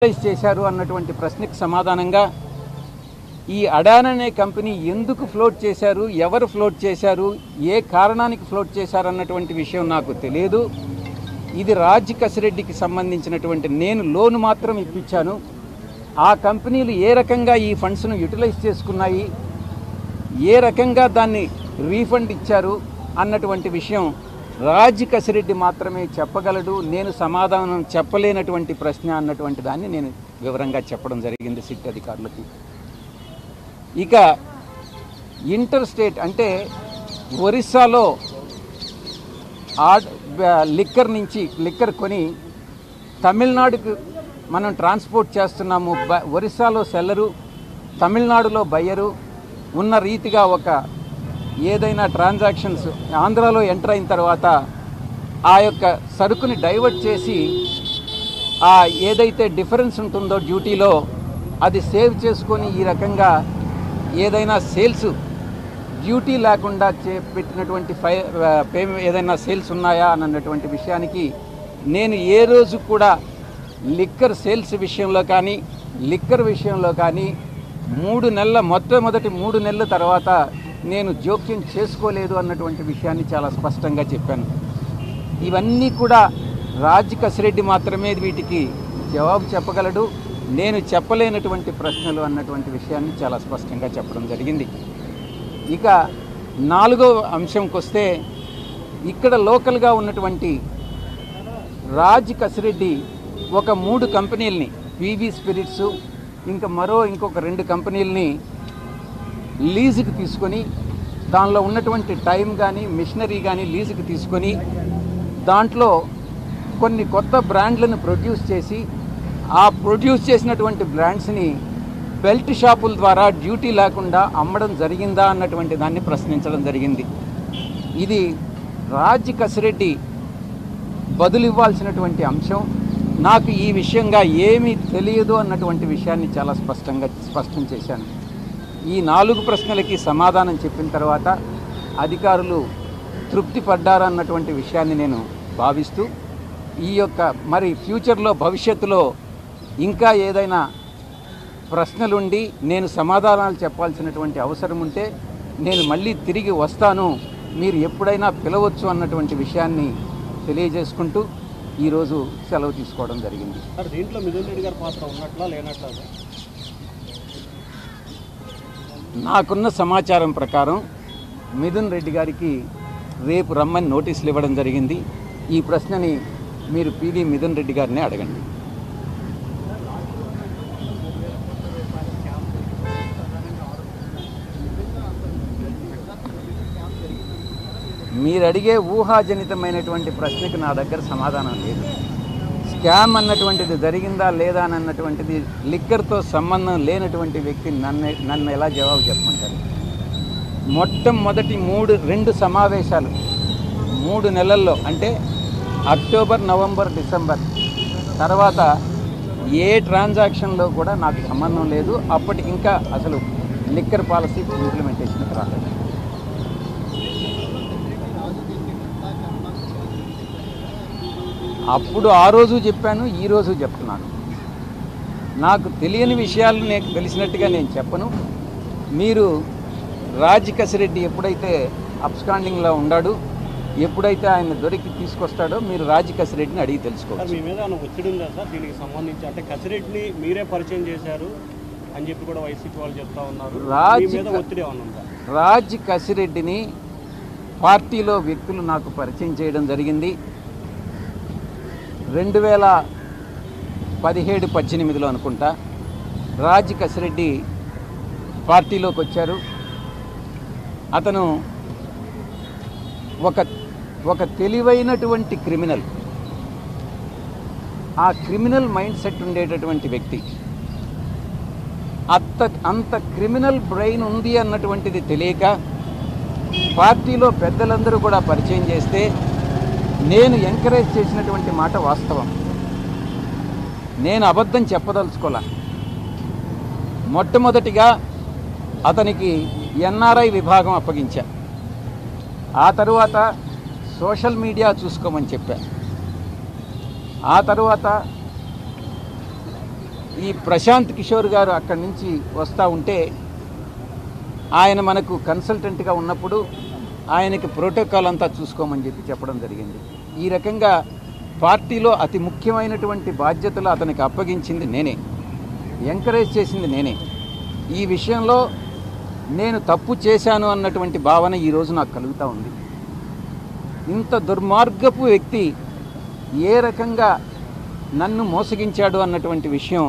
చేశారు అన్నటువంటి ప్రశ్నకు సమాధానంగా ఈ అడాన్ అనే కంపెనీ ఎందుకు ఫ్లోట్ చేశారు, ఎవరు ఫ్లోట్ చేశారు, ఏ కారణానికి ఫ్లోట్ చేశారు అన్నటువంటి విషయం నాకు తెలియదు. ఇది రాజ్ కసిరెడ్డికి సంబంధించినటువంటి నేను లోన్ మాత్రం ఇప్పించాను. ఆ కంపెనీలు ఏ రకంగా ఈ ఫండ్స్ను యూటిలైజ్ చేసుకున్నాయి, ఏ రకంగా దాన్ని రీఫండ్ ఇచ్చారు అన్నటువంటి విషయం రాజ్ కసిరెడ్డి మాత్రమే చెప్పగలడు. నేను సమాధానం చెప్పలేనటువంటి ప్రశ్న అన్నటువంటి దాన్ని నేను వివరంగా చెప్పడం జరిగింది సిట్ అధికారులకి. ఇక ఇంటర్ స్టేట్ అంటే ఒరిస్సాలో లిక్కర్ కొని తమిళనాడుకు మనం ట్రాన్స్పోర్ట్ చేస్తున్నాము. ఒరిస్సాలో సెల్లరు, తమిళనాడులో బయ్యరు ఉన్న రీతిగా ఒక ఏదైనా ట్రాన్సాక్షన్స్ ఆంధ్రాలో ఎంటర్ అయిన తర్వాత ఆ యొక్క సరుకుని డైవర్ట్ చేసి ఆ ఏదైతే డిఫరెన్స్ ఉంటుందో డ్యూటీలో అది సేవ్ చేసుకొని ఈ రకంగా ఏదైనా సేల్స్ డ్యూటీ లేకుండా పెట్టినటువంటి ఏదైనా సేల్స్ ఉన్నాయా అన్నటువంటి విషయానికి నేను ఏ రోజు కూడా లిక్కర్ సేల్స్ విషయంలో కానీ లిక్కర్ విషయంలో కానీ మొట్టమొదటి 3 నెలల తర్వాత నేను జోక్యం చేసుకోలేదు అన్నటువంటి విషయాన్ని చాలా స్పష్టంగా చెప్పాను. ఇవన్నీ కూడా రాజ్ కసిరెడ్డి మాత్రమే వీటికి జవాబు చెప్పగలడు. నేను చెప్పలేనటువంటి ప్రశ్నలు అన్నటువంటి విషయాన్ని చాలా స్పష్టంగా చెప్పడం జరిగింది. ఇక 4వ అంశంకి వస్తే ఇక్కడ లోకల్గా ఉన్నటువంటి రాజ్ కసిరెడ్డి ఒక 3 కంపెనీలని పీవీ స్పిరిట్స్ ఇంకొక 2 కంపెనీలని లీజుకి తీసుకొని దానిలో ఉన్నటువంటి టైం కానీ మిషనరీ కానీ లీజుకి తీసుకొని దాంట్లో కొన్ని కొత్త బ్రాండ్లను ప్రొడ్యూస్ చేసి ఆ ప్రొడ్యూస్ చేసినటువంటి బ్రాండ్స్ని బెల్ట్ షాపుల ద్వారా డ్యూటీ లేకుండా అమ్మడం జరిగిందా అన్నటువంటి దాన్ని ప్రశ్నించడం జరిగింది. ఇది రాజ్ కసిరెడ్డి బదులివ్వాల్సినటువంటి అంశం. నాకు ఈ విషయంగా ఏమీ తెలియదు అన్నటువంటి విషయాన్ని చాలా స్పష్టం చేశాను. ఈ 4 ప్రశ్నలకి సమాధానం చెప్పిన తర్వాత అధికారులు తృప్తి పడ్డారన్నటువంటి విషయాన్ని నేను భావిస్తూ ఈ యొక్క మరి ఫ్యూచర్లో భవిష్యత్తులో ఇంకా ఏదైనా ప్రశ్నలుండి నేను సమాధానాలు చెప్పాల్సినటువంటి అవసరం ఉంటే నేను మళ్ళీ తిరిగి వస్తాను, మీరు ఎప్పుడైనా పిలవచ్చు అన్నటువంటి విషయాన్ని తెలియజేసుకుంటూ ఈరోజు సెలవు తీసుకోవడం జరిగింది. దీంట్లో మిథున్ రెడ్డి గారి పాత్ర ఉన్నట్లా లేనట్లా? నాకున్న సమాచారం ప్రకారం మిథున్ రెడ్డి గారికి రేపు రమ్మని నోటీసులు ఇవ్వడం జరిగింది. ఈ ప్రశ్నని మీరు పివి మిథున్ రెడ్డి గారిని అడగండి. మీరు అడిగే ఊహాజనితమైనటువంటి ప్రశ్నకు నా దగ్గర సమాధానం లేదు. స్కామ్ అన్నటువంటిది జరిగిందా లేదా అన్నటువంటిది లిక్కర్తో సంబంధం లేనటువంటి వ్యక్తి నన్ను ఎలా జవాబు చెప్పమంటారు? మొట్టమొదటి 2 సమావేశాలు 3 నెలల్లో అంటే అక్టోబర్, నవంబర్, డిసెంబర్ తర్వాత ఏ ట్రాన్సాక్షన్లో కూడా నాకు సంబంధం లేదు. అప్పటికి ఇంకా అసలు లిక్కర్ పాలసీ ఇంప్లిమెంటేషన్కి రాలేదు. అప్పుడు ఆ రోజు చెప్పాను, ఈరోజు చెప్తున్నాను. నాకు తెలియని విషయాలు నాకు తెలిసినట్టుగా నేను చెప్పను. మీరు రాజ్ కసిరెడ్డి ఎప్పుడైతే అబ్స్కాండింగ్లో ఉన్నాడు, ఎప్పుడైతే ఆయన దొరికి తీసుకొస్తాడో మీరు రాజ్ కసిరెడ్డిని అడిగి తెలుసుకోవాలి. మీ మీద ఒత్తిడి ఉందా సార్ దీనికి సంబంధించి? అంటే కసిరెడ్డిని మీరే పరిచయం చేశారు అని చెప్పి కూడా వైసీపీ వాళ్ళు చెప్తా ఉన్నారు. ఒత్తిడి ఏమైనా ఉందా? రాజ్ కసిరెడ్డిని పార్టీలో వ్యక్తులు నాకు పరిచయం చేయడం జరిగింది. 2017-18లో అనుకుంటా రాజ్ కసిరెడ్డి పార్టీలోకి వచ్చారు. అతను ఒక తెలివైనటువంటి క్రిమినల్, ఆ క్రిమినల్ మైండ్ సెట్ ఉండేటటువంటి వ్యక్తి. అంత క్రిమినల్ బ్రెయిన్ ఉంది అన్నటువంటిది తెలియక పార్టీలో పెద్దలందరూ కూడా పరిచయం చేస్తే నేను ఎంకరేజ్ చేసినటువంటి మాట వాస్తవం. నేను అబద్ధం చెప్పదలుచుకోలే. మొట్టమొదటిగా అతనికి ఎన్ఆర్ఐ విభాగం అప్పగించా. ఆ తరువాత సోషల్ మీడియా చూసుకోమని చెప్పా. ఆ తరువాత ఈ ప్రశాంత్ కిషోర్ గారు అక్కడి నుంచి వస్తూ ఉంటే ఆయన మనకు కన్సల్టెంట్గా ఉన్నప్పుడు ఆయనకి ప్రోటోకాల్ అంతా చూసుకోమని చెప్పడం జరిగింది. ఈ రకంగా పార్టీలో అతి ముఖ్యమైనటువంటి బాధ్యతలు అతనికి అప్పగించింది నేనే, ఎంకరేజ్ చేసింది నేనే. ఈ విషయంలో నేను తప్పు చేశాను అన్నటువంటి భావన ఈరోజు నాకు కలుగుతూ ఉంది. ఇంత దుర్మార్గపు వ్యక్తి ఏ రకంగా నన్ను మోసగించాడు అన్నటువంటి విషయం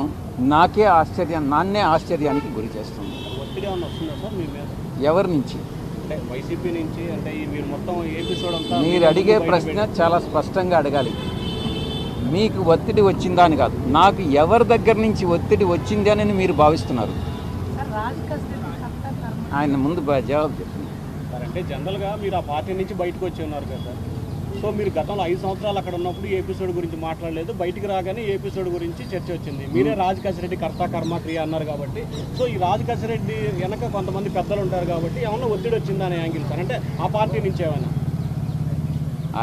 నాన్నే ఆశ్చర్యానికి గురి చేస్తుంది. ఒత్తిడి ఏమన్నా వస్తుందా సార్ మీ మీద? ఎవరి నుంచి? అంటే వైసీపీ నుంచి, అంటే మీరు మొత్తం ఎపిసోడ్ అంతా మీరు అడిగే ప్రశ్న చాలా స్పష్టంగా అడగాలి. మీకు ఒత్తిడి వచ్చిందా అని కాదు, నాకు ఎవరి దగ్గర నుంచి ఒత్తిడి వచ్చింది అని మీరు భావిస్తున్నారు? ఆయన ముందు జవాబు చెప్తున్నారు. అంటే జనరల్గా మీరు ఆ పార్టీ నుంచి బయటకు వచ్చి ఉన్నారు కదా సార్. సో మీరు గతంలో 5 సంవత్సరాలు అక్కడ ఉన్నప్పుడు ఈ ఎపిసోడ్ గురించి మాట్లాడలేదు, బయటికి రాగానే ఈ ఎపిసోడ్ గురించి చర్చ వచ్చింది. మీరే రాజకేశ్వరరెడ్డి కర్త కర్మ క్రియ అన్నారు కాబట్టి, సో ఈ రాజకేశ్వరరెడ్డి వెనక కొంతమంది పెద్దలు ఉంటారు కాబట్టి ఏమన్నా ఒత్తిడి వచ్చిందా అనే యాంగిల్ సార్, అంటే ఆ పార్టీ నుంచి ఏమైనా?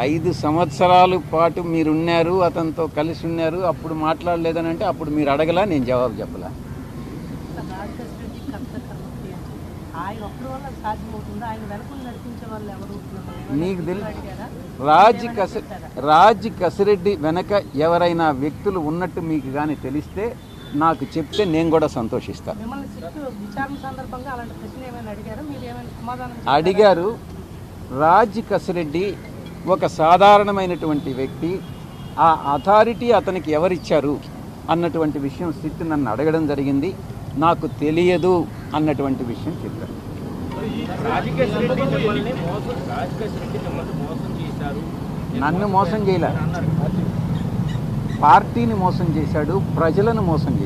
5 సంవత్సరాల పాటు మీరున్నారు, అతనితో కలిసి ఉన్నారు, అప్పుడు మాట్లాడలేదని అంటే అప్పుడు మీరు అడగలా, నేను జవాబు చెప్పలా. నీకు తెలుసు రాజ్ కసిరెడ్డి వెనక ఎవరైనా వ్యక్తులు ఉన్నట్టు మీకు కానీ తెలిస్తే నాకు చెప్తే నేను కూడా సంతోషిస్తాను. అడిగారు. రాజ్ కసిరెడ్డి ఒక సాధారణమైనటువంటి వ్యక్తి, ఆ అథారిటీ అతనికి ఎవరిచ్చారు అన్నటువంటి విషయం సిట్ నన్ను అడగడం జరిగింది. నాకు తెలియదు అన్నటువంటి విషయం చెప్పారు. నన్ను మోసం చేయలే, పార్టీని మోసం చేశాడు, ప్రజలను మోసం చేశాడు.